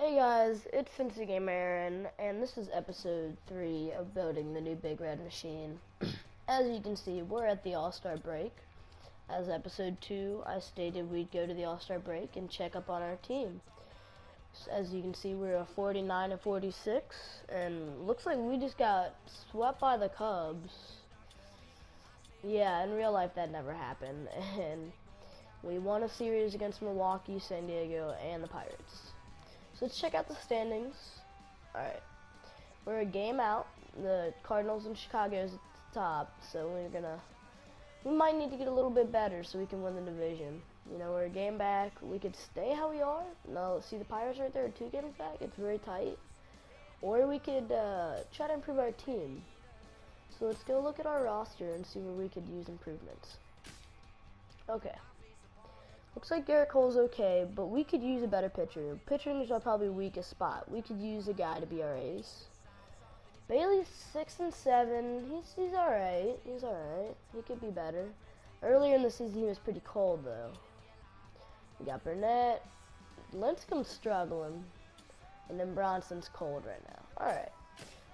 Hey guys, it's Cincy Gamer Aaron, and this is episode 3 of building the new Big Red Machine. As you can see, we're at the All-Star break. As episode 2, I stated we'd go to the All-Star break and check up on our team. So as you can see, we're a 49-46, and looks like we just got swept by the Cubs. Yeah, in real life that never happened, and we won a series against Milwaukee, San Diego, and the Pirates. So let's check out the standings. Alright, we're a game out. The Cardinals and Chicago is at the top, so we might need to get a little bit better so we can win the division. You know, we're a game back. We could stay how we are. No, see the Pirates right there, 2 games back. It's very tight. Or we could try to improve our team. So let's go look at our roster and see where we could use improvements. Okay. Looks like Garrett Cole's okay, but we could use a better pitcher. Pitching is our probably weakest spot. We could use a guy to be our ace. Bailey's 6 and 7. He's alright. He's alright. He could be better. Earlier in the season, he was pretty cold though. We got Burnett. Lincecum's struggling, and then Bronson's cold right now. Alright.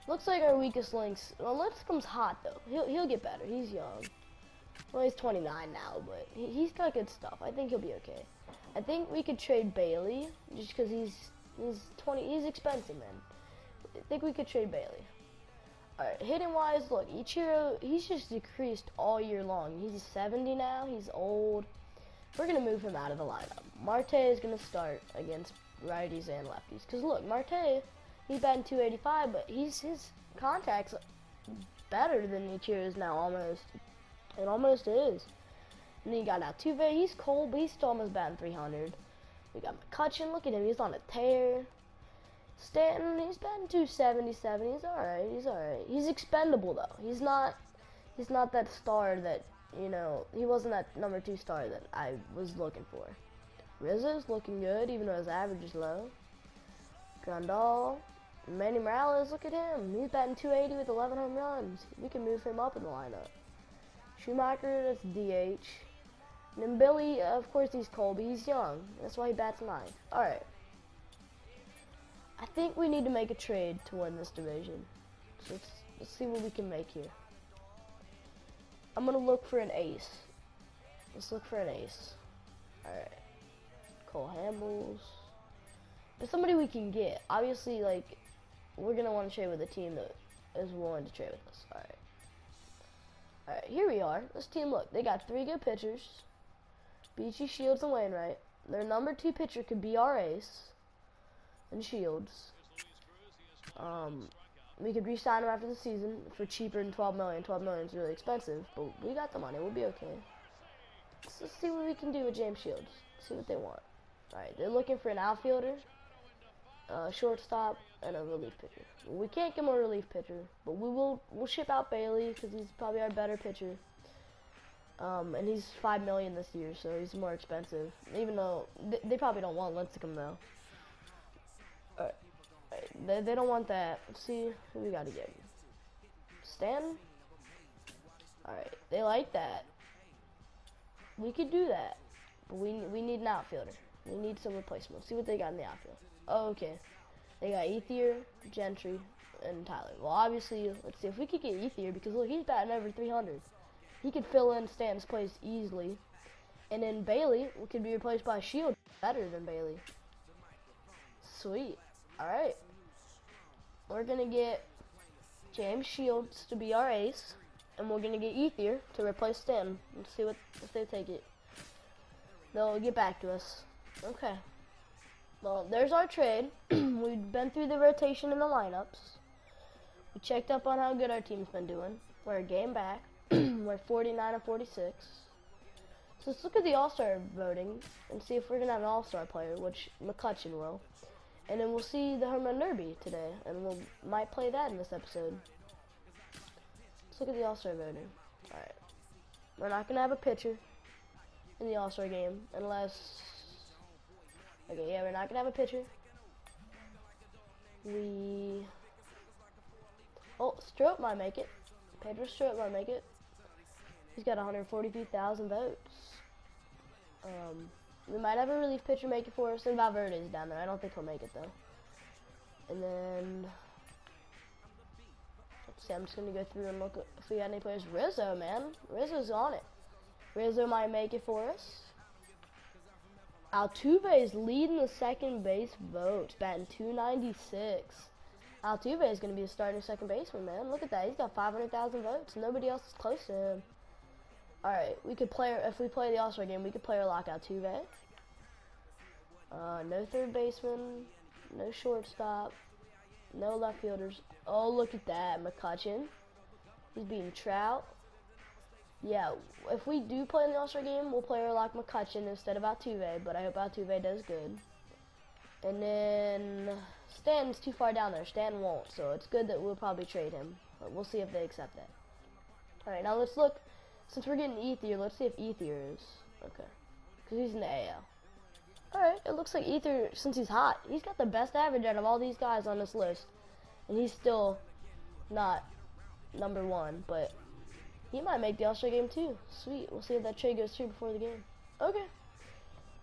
Looks like our weakest links. Well, Lincecum's hot though. He'll get better. He's young. Well, he's 29 now, but he's got good stuff. I think he'll be okay. I think we could trade Bailey just because he's 20. He's expensive, man. I think we could trade Bailey. All right, hitting wise, look, Ichiro, he's just decreased all year long. He's 70 now. He's old. We're gonna move him out of the lineup. Marte is gonna start against righties and lefties. Cause look, Marte, he's batting 285, but his contact's better than Ichiro's now almost. It almost is. And then you got Altuve. He's cold, but he's still almost batting 300. We got McCutcheon. Look at him. He's on a tear. Stanton. He's batting 277. He's alright. He's alright. He's expendable though. He's not that star that, you know. He wasn't that number 2 star that I was looking for. Rizzo's looking good, even though his average is low. Grandal. Manny Morales. Look at him. He's batting 280 with 11 home runs. We can move him up in the lineup. Schumacher, that's DH. And then Billy, of course he's cold, but he's young. That's why he bats 9. Alright. I think we need to make a trade to win this division. So let's see what we can make here. I'm going to look for an ace. Let's look for an ace. Alright. Cole Hamels. But somebody we can get. Obviously, like, we're going to want to trade with a team that is willing to trade with us. Alright. Alright, here we are. This team, look, they got 3 good pitchers. Beachy, Shields, and Wainwright. Their number 2 pitcher could be our ace. And Shields. We could re-sign him after the season for cheaper than $12 million. $12 million is really expensive, but we got the money. We'll be okay. Let's see what we can do with James Shields. See what they want. Alright, they're looking for an outfielder, shortstop, and a relief pitcher. We can't give him a relief pitcher, but we'll ship out Bailey because he's probably our better pitcher. And he's $5 million this year, so he's more expensive. Even though they probably don't want Lincecum though. Alright, they don't want that. Let's see who we gotta get. Stanton. Alright, they like that. We could do that, but we need an outfielder. We need some replacement. See what they got in the outfield. Oh, okay. They got Ethier, Gentry, and Tyler. Well, obviously, let's see if we could get Ethier because look, he's batting over 300. He could fill in Stanton's place easily. And then Bailey could be replaced by Shield. Better than Bailey. Sweet. Alright. We're going to get James Shields to be our ace. And we're going to get Ethier to replace Stanton. Let's see if they take it. They'll get back to us. Okay. Well, there's our trade. We've been through the rotation in the lineups. We checked up on how good our team's been doing. We're a game back. We're 49-46. So let's look at the All-Star voting and see if we're going to have an All-Star player, which McCutcheon will. And then we'll see the Home Run Derby today, and we might play that in this episode. Let's look at the All-Star voting. Alright. We're not going to have a pitcher in the All-Star game unless... Okay, yeah, we're not going to have a pitcher. Oh, Stroop might make it. Pedro Stroop might make it. He's got 143,000 votes. We might have a relief pitcher make it for us, and Valverde's down there. I don't think he'll make it, though. And then, let's see, I'm just going to go through and look if we got any players. Rizzo, man. Rizzo's on it. Rizzo might make it for us. Altuve is leading the second base vote, batting 296. Altuve is going to be the starting second baseman, man. Look at that. He's got 500,000 votes. Nobody else is close to him. All right, we could play, if we play the All-Star game, we could player lock Altuve. No third baseman, no shortstop, no left fielders. Oh, look at that, McCutchen. He's beating Trout. Yeah, if we do play in the All-Star game, we'll player lock McCutchen instead of Altuve, but I hope Altuve does good. And then Stanton's too far down there. Stanton won't, so it's good that we'll probably trade him. But we'll see if they accept that. All right, now let's look. Since we're getting Ether, let's see if Ether is okay, because he's in the AL. All right, it looks like Ether, since he's hot, he's got the best average out of all these guys on this list, and he's still not number one, but he might make the All-Star game too. Sweet. We'll see if that trade goes through before the game. Okay.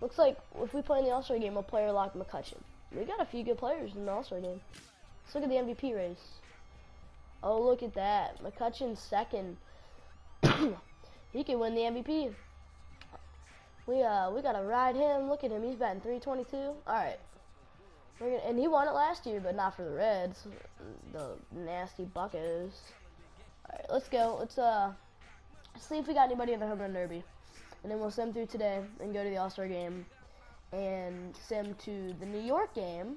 Looks like if we play in the All-Star game, we'll player lock McCutchen. We got a few good players in the All-Star game. Let's look at the MVP race. Oh, look at that. McCutchen's second. He could win the MVP. We gotta ride him. Look at him. He's batting 322. All right. And he won it last year, but not for the Reds. The nasty Buccos. All right, let's go. Let's see if we got anybody in the home run derby, and then we'll sim through today and go to the All-Star game and sim to the New York game.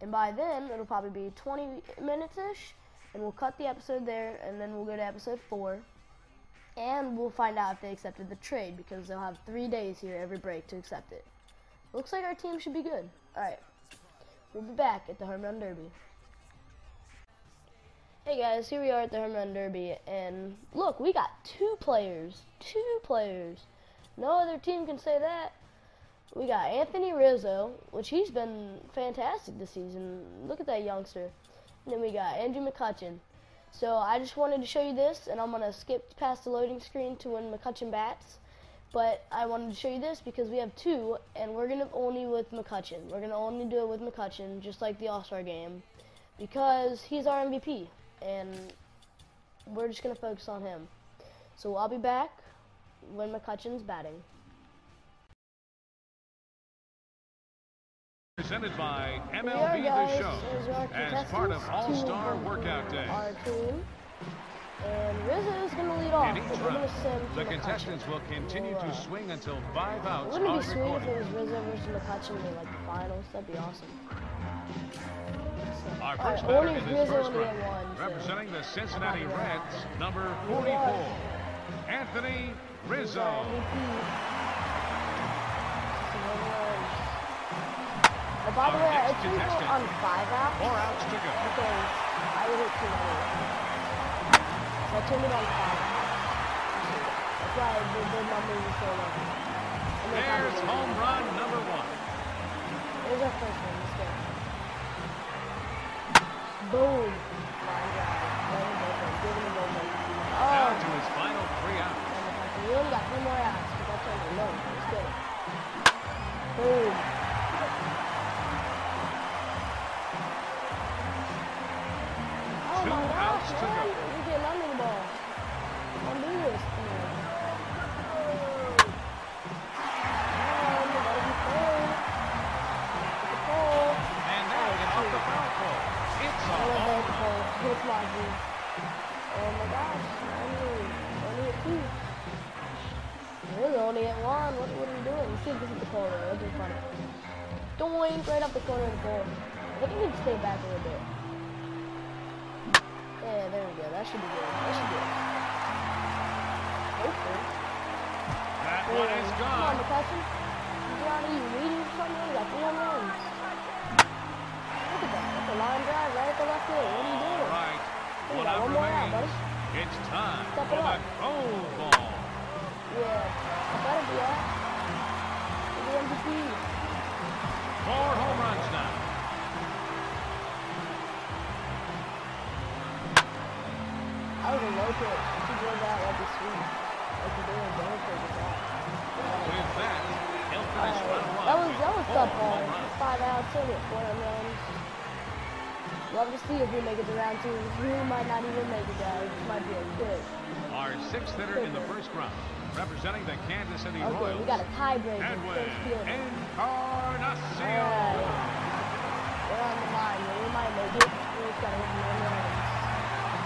And by then it'll probably be 20 minutes ish, and we'll cut the episode there, and then we'll go to episode 4, and we'll find out if they accepted the trade, because they'll have 3 days here every break to accept it. Looks like our team should be good. All right, we'll be back at the home run derby. Hey guys, here we are at the home run derby, and look, we got 2 players. 2 players. No other team can say that. We got Anthony Rizzo, which he's been fantastic this season. Look at that youngster. And then we got Andrew McCutchen. So I just wanted to show you this, and I'm going to skip past the loading screen to when McCutchen bats. But I wanted to show you this because we have 2, and we're going to only with McCutchen. We're going to only do it with McCutchen, just like the All-Star game, because he's our MVP. And we're just going to focus on him. So I'll be back when McCutchen's batting. Presented by MLB The Show as part of All-Star Workout Day. Our team. And Rizzo is going to lead off. The contestants will continue to swing until 5 outs. Wouldn't it be sweet if it was Rizzo versus McCutchen in like the finals? That'd be awesome. Our first batter in this first round, representing the Cincinnati Reds, number 44, Anthony Rizzo. Oh, by the way, I think we're on 5 outs. 4 outs to go. Because I would hit too many. So I turned it on 5 outs. That's why the numbers are so low. There's home run number 1. There's our first one. Let's go. Boom. Line drive. Let him go. Give him a go. Down to his final 3 outs. We only got 3 more outs. But that's only low. Let's go. Boom. Oh my gosh, man. You're getting under the ball. Don't do this to me. And now it's off the foul pole. It's a home run. Hits my view. Oh my gosh. Only hit 2. Really only hit 1. What are we doing? Let's see if this is the corner. That'd be funny. Doink right up the corner of the ball. I think we need to stay back a little bit. Yeah, there we go. That should be good. That should be good. Hopefully. That one is gone. Come on, McCutchen. Are you reading for something? You got 3 home runs. Look at that. That's a line drive right at the left field. What are you doing? All right. You got 1 more out, buddy. It's time Step for it the up. gold ball. Yeah. I better be out. For the MVP. 4 home runs now. That was a low pitch. If you drove that, that'd be sweet. Like you're doing, don't take it out. With that, he'll finish round 1. That was with 4 subpar. home runs. 5 outs, only 4 home runs. Love to see if we make it to round 2. We might not even make it, guys. This might be a quick. Our 6th hitter in the first round, representing the Kansas City Royals. We got a tiebreaker. Edwin Encarnacion. Alright. We're on the line. We might make it. We just gotta hit the runs.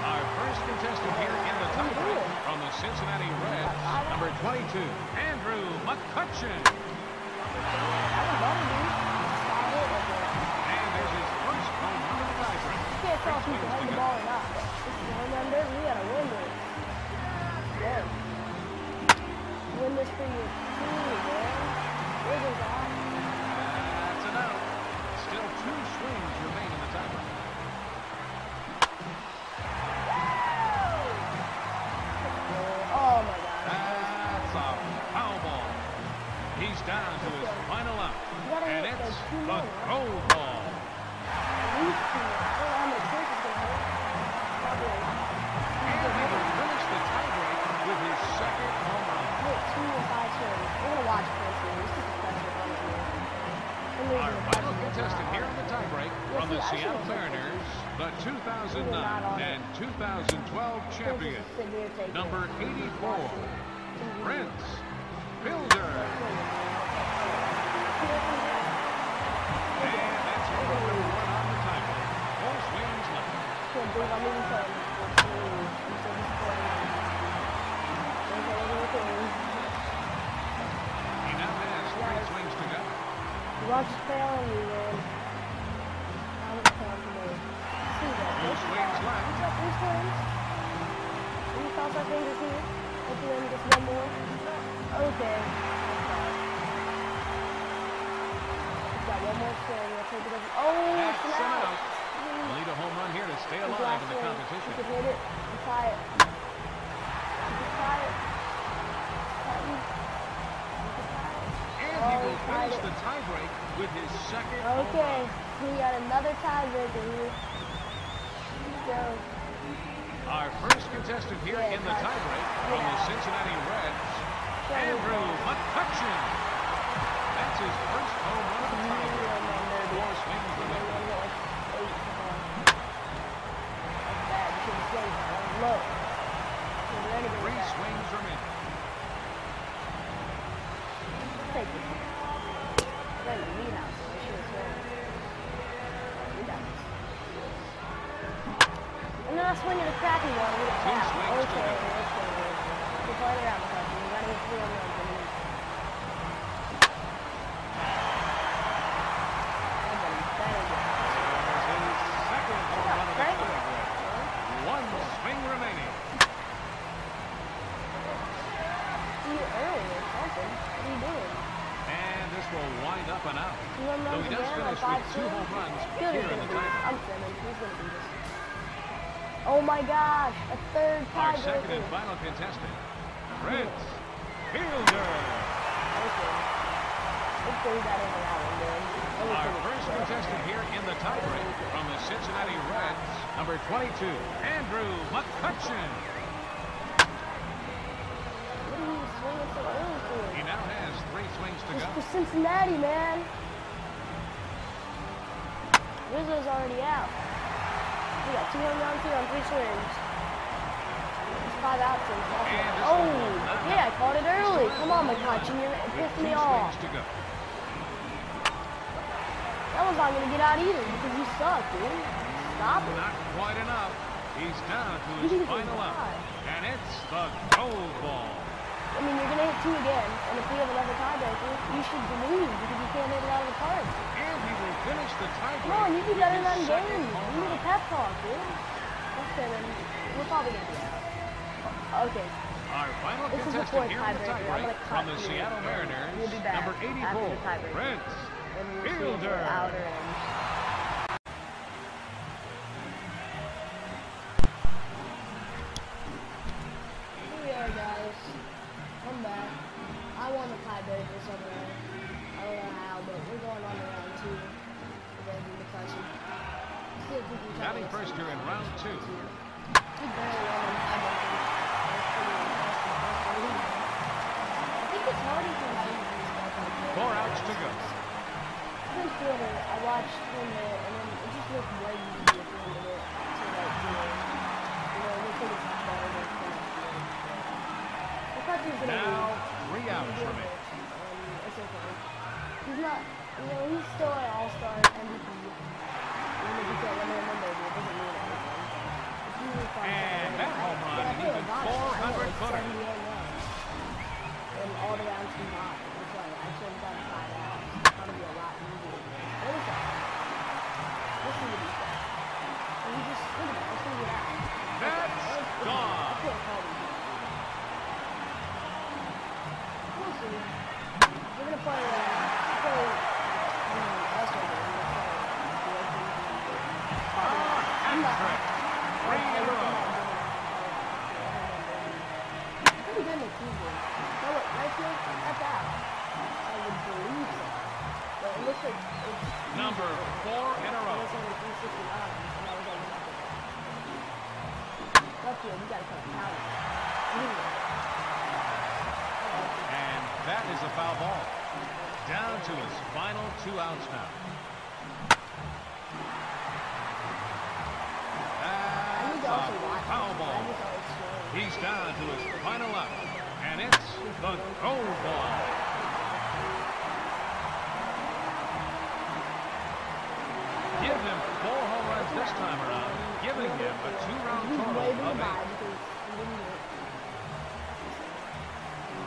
Our first contestant here in the tiebreak from the Cincinnati Reds, number 22, Andrew McCutcheon. And there's his first home run of the tiebreak. You can't tell if you can hit the ball or not. This is a home run derby. We gotta win this. Yeah. Win this for your team, man. Where's his eye? That's an out. Still 2 swings remain in the tiebreak. Oh my God. That's a foul ball. He's down to his final out. And it's the throw ball. And he will finish the tiebreak with his second home run. We're gonna watch this. Our final contestant here in the tiebreak from the Seattle Mariners, the 2009 and 2012 champion, number 84, Prince Fielder. And that's number 1 on the tiebreak. 4 swings left. He now has 3 swings to go. Watch failing you, man. How much time to make? See that? 2 swings left. He's got 3 swings. Can you cross our fingers here? Hopefully only gets 1 more. Okay. He's got 1 more swing. Let's hope he doesn't. Oh, That's it's an out. out. We'll need a home run here to stay alive in the competition. You can hit it and tie it. You can tie it. And he will finish the tiebreak with his second home Okay, run. we got another tiebreaker here. Let's go. Our first contestant here in the tiebreak from the Cincinnati Reds, Andrew McCutcheon. That's his first home run of the tiebreak. 4 swings remaining. Look. 3 swings remaining. Take it. Ready to meet out. And then I swing at a crappy one. We got 2 out. swings to Okay. go. We're playing around with us. We gotta get 3 on runs. Wind up and out. So he does finish with 2 home runs here in the tiebreak. I'm Simmons. He's going to do this. Oh my gosh, a 3rd Our tiebreaker. second and final contestant, Prince Fielder. Okay. Let's go that in and out, man. Our first contestant here in the tiebreak from the Cincinnati Reds, number 22, Andrew McCutcheon. What are you swinging so early for? He now has 3 swings to go. It's for Cincinnati, man. Rizzo's already out. We got 2 home runs here on 3 swings. It's 5 outs. Oh, yeah, I called it early. Come on, McCutcheon, you're pissing me off. That one's not going to get out either because you suck, dude. Stop it. Not quite enough. He's down to his final out. And it's the gold ball. I mean, you're going to hit 2 again, and if we have another tiebreaker, you should lose because you can't hit it out of the park. And he will finish the tiebreak. Come on, you do better than games. You need a pep talk, dude. Okay, then we're probably going to be out. Okay. Our final contestant here in the tiebreak from the Seattle Mariners, number 84, Prince Fielder. Guys, I'm back. I won the tiebreaker somewhere. I don't know how, but we're going on to round 2. We're going to do the question. Batting first here in round 2. We barely won the tiebreaker. I think it's hard to write these stuff. 4 outs to go. Prince Fielder, I watched him hit, and then it just looked way easier for into it to like do it. You know, they think it's better than McCutcheon's gonna Now, lose. 3 outs for me. It's okay. He's not, you know, he's still an all-star MVP. Even if he can't win home run derby, it doesn't mean anything. If he was fine, And that home run, I he's a 400-footer. And all the rounds combined. That's why I should have done 5 rounds. It's gonna be a lot easier. What is that? Listen to these guys. And he just, look at that, let's figure it out. That's gone. I can't call these guys. We'll see. We're gonna play, Hat-trick. 3 in a row. Pretty good in the season. So look, right here, that's out. I would believe so. But it looks like it's Number 4 in a row. It's only 369, and I was like, left field, you gotta come out. And that is a foul ball. Down to his final 2 outs now. That's a foul ball. He's down to his final out. And it's the goal ball. Give him 4 home runs this time around, giving him a 2-round total of 8.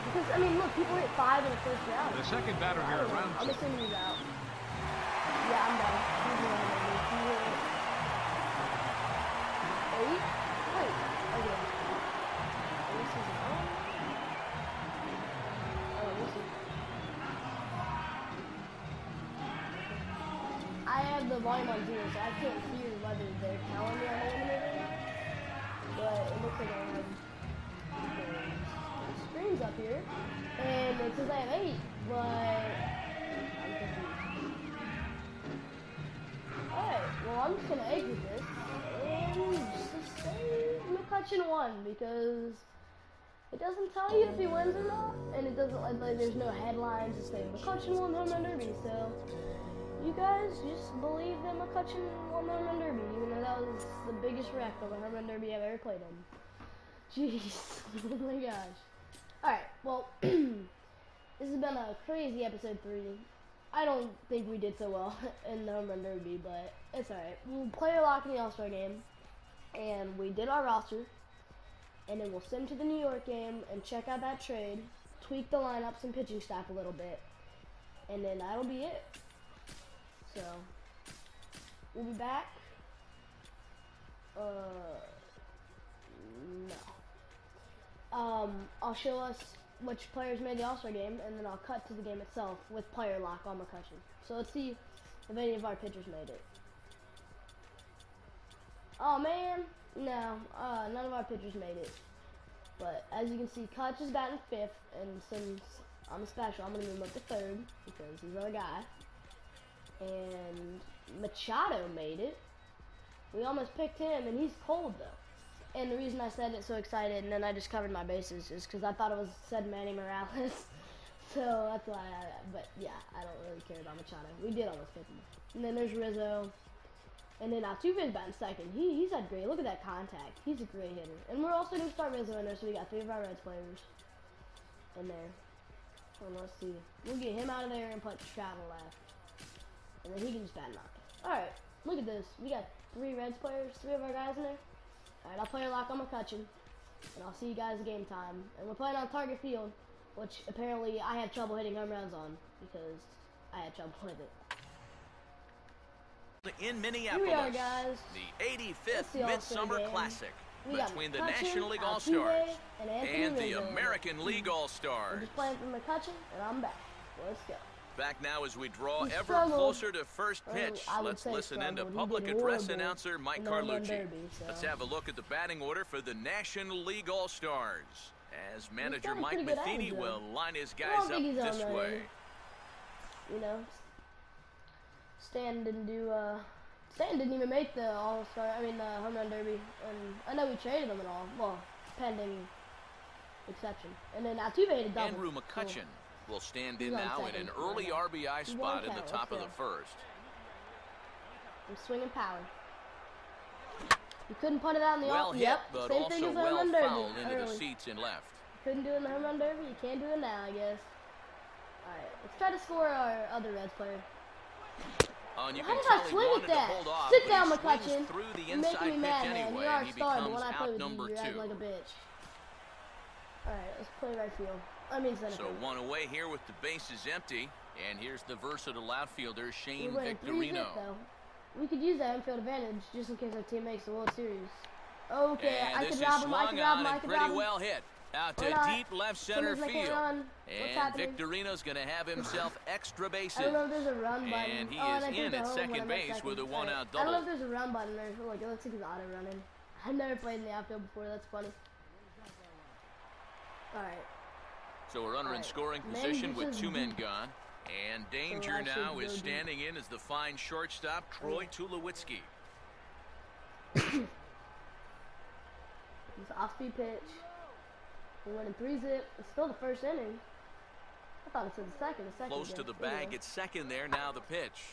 Because, I mean, look, people hit 5 in the first round. The second batter here at round 2. I'm assuming he's out. Yeah, I'm done. He's in. He hit 8? Wait. Okay. This is on. Oh, this is. I have the volume on 0, so I can't hear whether they're telling me I'm eliminated or not. But it looks like I have the screens up here. And it says I have 8, but I'm confused. Alright, well I'm just gonna exit this and just say McCutcheon won because it doesn't tell you if he wins or not, and it doesn't like there's no headlines to say McCutcheon won home run derby, so you guys just believe that McCutcheon won the home run derby, even though that was the biggest wreck of a home run derby I've ever played in. Jeez, oh my gosh. Alright, well, this has been a crazy episode 3. I don't think we did so well in the home run derby, but it's alright. We'll play our lock in the All-Star game, and we did our roster, and then we'll send to the New York game and check out that trade, tweak the lineups and pitching staff a little bit, and then that'll be it. So, we'll be back. No. I'll show us which players made the All-Star game, and then I'll cut to the game itself with player lock on McCutcheon. So let's see if any of our pitchers made it. Oh man, no, none of our pitchers made it. But as you can see, Kutch is batting 5th, and since I'm special, I'm gonna move him up to 3rd because he's our guy. And Machado made it. We almost picked him, and he's cold though. And the reason I said it so excited, and then I just covered my bases, is because I thought it said Manny Morales. So that's why but yeah, I don't really care about Machado. We did almost pick him. And then there's Rizzo. And then Altuve's batting 2nd. He's had great, look at that contact. He's a great hitter. And we're also going to start Rizzo in there, so we got 3 of our Reds players in there. And let's see. We'll get him out of there and put Trout left. And then he can just bat 9. Alright, look at this. We got 3 Reds players, 3 of our guys in there. Alright, I'll play a lock on McCutcheon, and I'll see you guys at game time. And we're playing on Target Field, which apparently I have trouble hitting home runs on, because I had trouble with it. In Minneapolis, Here we are, guys. the 85th Midsummer Classic between the National League Altuve, All-Stars and the Rizzo. American League We're All-Stars. just playing for McCutcheon, and I'm back. Let's go. Back now as we draw He ever struggled. closer to first pitch. I would Let's say listen in to struggled. He public did address horrible announcer Mike in the home run Carlucci. derby, so. Let's have a look at the batting order for the National League All-Stars as manager got a Mike pretty good Matheny average, will line his I guys don't up think he's this unrated. way. You know, Stan didn't even make the All-Star, home run derby, and I know we traded him and all, well, pending exception. And then Altuve hit a double. Andrew McCutcheon will stand He's in on now in second an early right now. RBI He's spot one in the count. top of Let's the go. first. I'm swinging power. You couldn't put it out in the Well off. hit, Yep, but same also thing as the well home run derby. fouled into the Early. seats and left. Couldn't do it in the home run derby. You can't do it now, I guess. Alright, let's try to score our other Reds player. Oh, and you How can did tell I he swing wanted at to that? hold off, Sit but down, he swings McCutcheon. through the You're inside making me pitch mad, man. anyway, You're our and he star, but when becomes I play out with you, number you're acting 2. like a bitch. Alright, let's play right field. I mean center So field. one away here with the bases empty. And here's the versatile outfielder, Shane We're winning 3-0 Victorino. though. We could use that infield advantage just in case our team makes the World Series. Okay, And I this could is rob him, I swung could rob on him, I and could pretty rob him. well hit. Out to Why not? deep left center Somebody's making a field. run. What's And happening? Victorino's going to have himself extra bases. I don't know if there's a run button. And he I is put in the at home when second I'm at base second. with a Alright, one-out I don't know double. if there's a run button there. Oh, look, it looks like he's auto running. I've never played in the outfield before. That's funny. Alright. So a runner in scoring Man, position this with is 2 men deep. gone. And danger I should now go is deep. standing in as the fine shortstop, Troy Tulowitzki. It's off-speed pitch. We're winning 3-0. It's still the first inning. I thought it said the second. Close to the bag at second there. Now the pitch.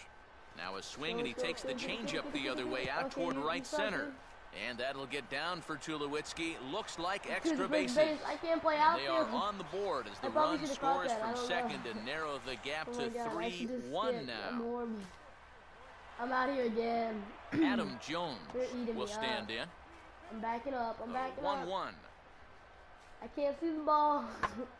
Now a swing, and he Go, takes the go, go, changeup go, the go, other go, way go. out Okay, toward right he's something. center. And that'll get down for Tulowitzki. Looks like Here's extra the first bases. base. I can't play They are outfield. on the board as the I probably run should've caught scores that. I from don't second know. to narrow the gap Oh to my God, I should just 3-1 skip. I'm now. horrible. I'm out here again. Adam Jones They're eating will me stand up. in. I'm backing up. I'm backing up. 1-1. I can't see the ball.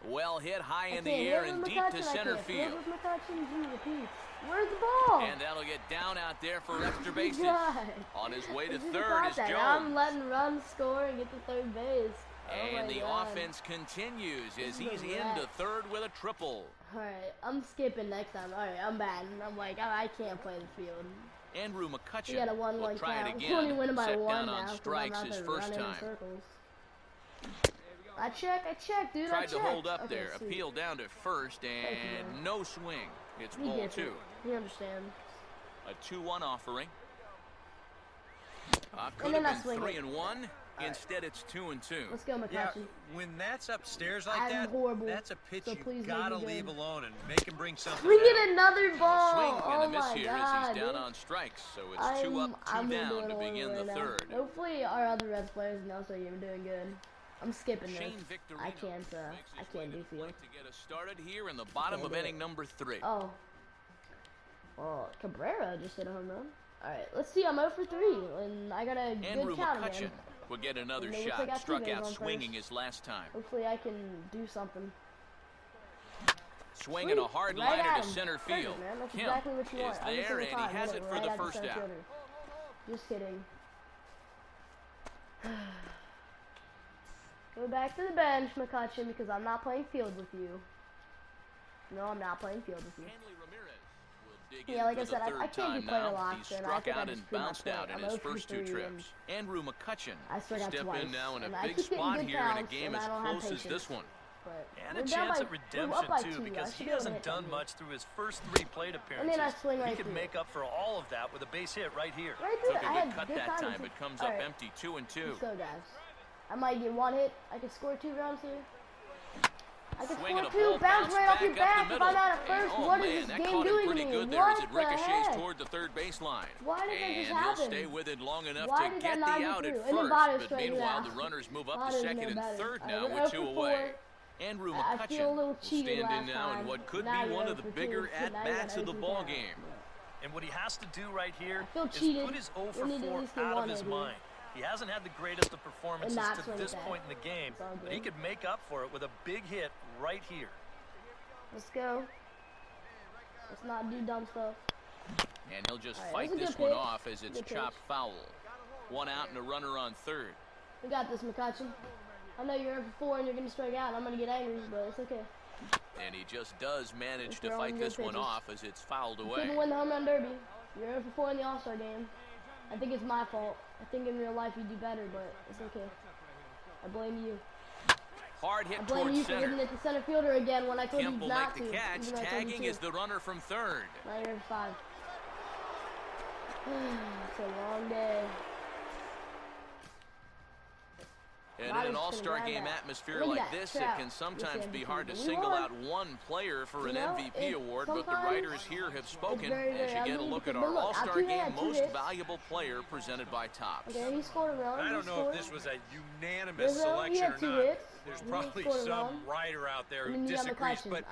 Well hit high I in the can't air hit and with deep to McCutcheon. center I can't field. hit with McCutcheon. He repeats. Where's the ball? And that'll get down out there for extra bases. God. On his way I to should've third caught is that. Now I'm Jones. letting runs score and get to third base. Oh And my the God. offense continues as This is he's a into wreck. third with a triple. Alright, I'm skipping next time. Alright, I'm batting. I'm like, I can't play the field. Andrew We McCutcheon got a 1-1 will try count. it We're only again. winning by Set 1 down now. on 'cause strikes I'm out his there first running in time. circles. I checked, dude. Tried to hold up Okay, there. sweet. Appeal down to first you, and man. no swing. It's He ball gets 2. it. He understands. A 2-1 offering. Could And then I have been swing it. 3-1. Instead, it's 2-2. Let's go, Yeah, McCutcheon. when that's upstairs like I'm that, horrible, that's a pitch so please you make gotta me leave good. alone and make him bring something We down. get another ball. Swing and Oh a miss my here God, as he's down dude. on strikes. So it's 2 up, 2 I'm down doing to horrible begin right the now. third. Hopefully our other Reds players in the All-Star game are doing good. I'm skipping this. Shane Victorino I can't do makes his field. way to get us started here in the bottom Can't of do inning it. number 3. Oh. Well, Cabrera just hit a home run. Alright, let's see. I'm 0 for 3, and I got a Andrew good count McCutcheon again. will get another And it looks like I shot. Struck got 2 out guys on swinging first. his last time. Hopefully I can do something. Swing and a hard Right liner at to him. center Perfect, field. man. That's Kemp exactly what you want. is Every there, single and he time. has Hit it for right the at first center out. fielder. Just kidding. Go back to the bench, McCutcheon, because I'm not playing field with you. No, I'm not playing field with you. Hanley Ramirez will dig Yeah, like in I for said, the I third can't be time player now. locked, He and I struck think I out just and proved my bounced point. out in I'm his 0 for first 2 3, trips. Andrew McCutcheon I still got step twice, in now in and a I big keep getting spot good here in a counts, game and as I don't have close as patience. this one. But And we're a down chance by- at we're redemption, up by too, 2. I because should he be able to hasn't hit done something. much through his first 3 plate appearances. then I swing right he could through make up for all of that with a base hit right here. Right through Took it. a I good had cut good that timing, time, too. but comes All up right, empty 2-2. let's go, guys. I might get 1 hit. I can score 2 runs here. I can Swing and score a 2. ball Bounce bounce right off your back up back. the If I'm middle. out at first, Oh what man, is this that game caught him doing pretty to me? good there as What it the ricochets heck? toward the third baseline. Why did that just And he'll happen? stay with it long enough Why to did get that not the get out at through? And then first. Bottas But straightened meanwhile, out. the runners move up Bottas to knew second and better. third All now right, with we're 2 0 for away. 4. Andrew I feel a McCutcheon little will cheated stand in last now in time. what could Now be you're one 0 of the for 2, bigger so now you got at-bats of the 18 ball count. game. And what he has to do right here I feel is cheated. put his 0 for We need to at 4 least get out 1 of his hit here. mind. He hasn't had the greatest of performances not to swing this at that. point in the game, It's all but he good. could make up for it with a big hit right here. Let's go. Let's not do dumb stuff. And he'll just All right, fight that's a this good one pitch. off as it's Good pitch. chopped foul. 1 out and a runner on third. We got this, McCutcheon. I know you're 0 for 4 and you're going to strike out. I'm going to get angry, but it's okay. And he just does manage He's to throwing fight good this one pitches. off as it's fouled You away. couldn't win the home run derby. You're 0 for 4 in the All-Star game. I think it's my fault. I think in real life you do better, but it's okay. I blame you. Hard hit I blame towards you for center. giving it to center fielder again when I told Kemp you will not make to. the catch. even though I told you Tagging to. is the runner from third. Now you're 0 for 5. It's a long day. And in an all-star game atmosphere like this, it can sometimes be hard to single out one player for an MVP award, but the writers here have spoken as you get a look at our all-star game most valuable player presented by Topps. Okay, he scored a run. I don't know if this was a unanimous selection or not. There's probably some writer out there who disagrees, but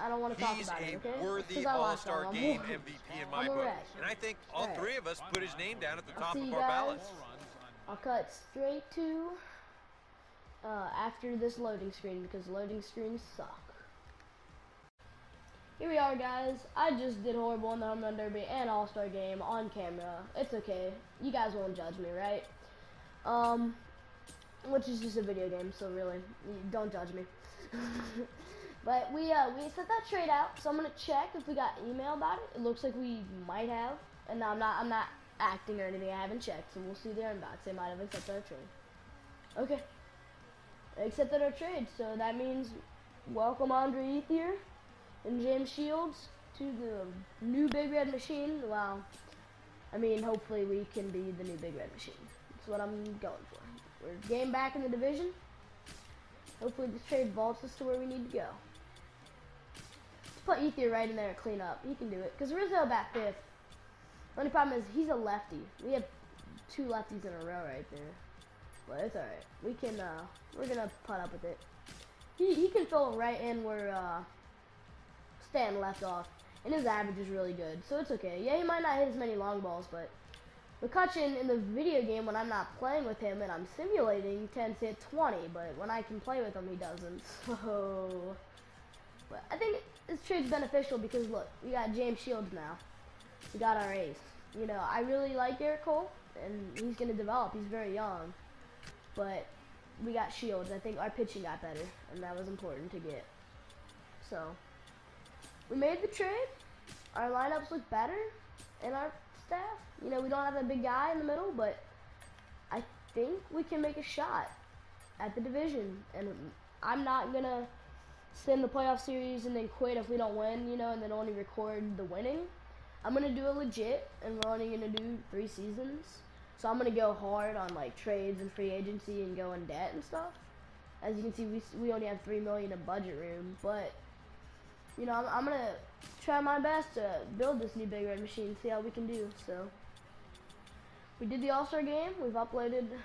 he's a worthy all-star game MVP in my book. And I think all three of us put his name down at the top of our ballots. I'll cut straight to after this loading screen, because loading screens suck. Here we are, guys. I just did horrible in the home run derby and all-star game on camera. It's okay. You guys won't judge me, right? Which is just a video game, so really, don't judge me. But we set that trade out, so I'm gonna check if we got email about it. It looks like we might have, and now I'm not acting or anything. I haven't checked, so we'll see their inbox. They might have accepted our trade. Okay. They accepted our trade, so that means welcome Andre Ethier and James Shields to the new Big Red Machine. Well, I mean, hopefully we can be the new Big Red Machine. That's what I'm going for. We're game back in the division. Hopefully this trade vaults us to where we need to go. Let's put Ethier right in there and clean up. He can do it, because Rizzo back fifth. The only problem is he's a lefty. We have two lefties in a row right there. But it's alright. We can, we're gonna put up with it. He can fill right in where, Stan left off. And his average is really good, so it's okay. Yeah, he might not hit as many long balls, but McCutcheon in the video game, when I'm not playing with him and I'm simulating, tends to hit 20. But when I can play with him, he doesn't. So, but I think this trade's beneficial because, look, we got James Shields now. We got our ace. You know, I really like Garrett Cole, and he's gonna develop. He's very young. But we got Shields. I think our pitching got better, and that was important to get. So, we made the trade. Our lineups look better, and our staff. You know, we don't have a big guy in the middle, but I think we can make a shot at the division. And I'm not going to send the playoff series and then quit if we don't win, you know, and then only record the winning. I'm going to do it legit, and we're only going to do 3 seasons. So I'm going to go hard on, like, trades and free agency and go in debt and stuff. As you can see, we only have $3 million in budget room. But, you know, I'm going to try my best to build this new Big Red Machine, see how we can do. So, we did the All-Star game. We've updated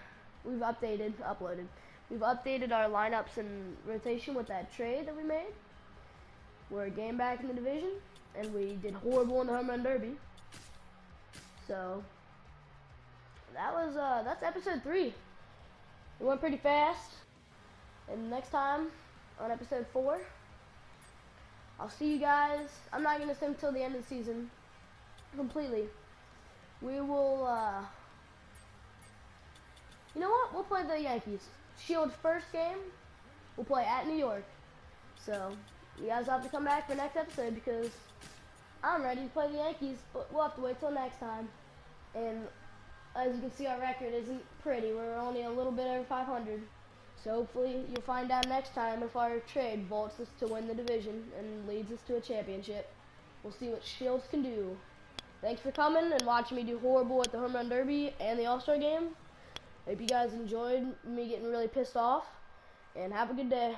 our lineups and rotation with that trade that we made. We're a game back in the division, and we did horrible in the home run derby. So, that's episode 3. It went pretty fast. And next time on episode 4, I'll see you guys. I'm not gonna sim till the end of the season completely. We will. You know what? We'll play the Yankees. Shields' first game. We'll play at New York. So you guys have to come back for next episode because I'm ready to play the Yankees. But we'll have to wait till next time. And as you can see, our record isn't pretty. We're only a little bit over 500. So hopefully you'll find out next time if our trade vaults us to win the division and leads us to a championship. We'll see what Shields can do. Thanks for coming and watching me do horrible at the home run derby and the All-Star game. Hope you guys enjoyed me getting really pissed off. And have a good day.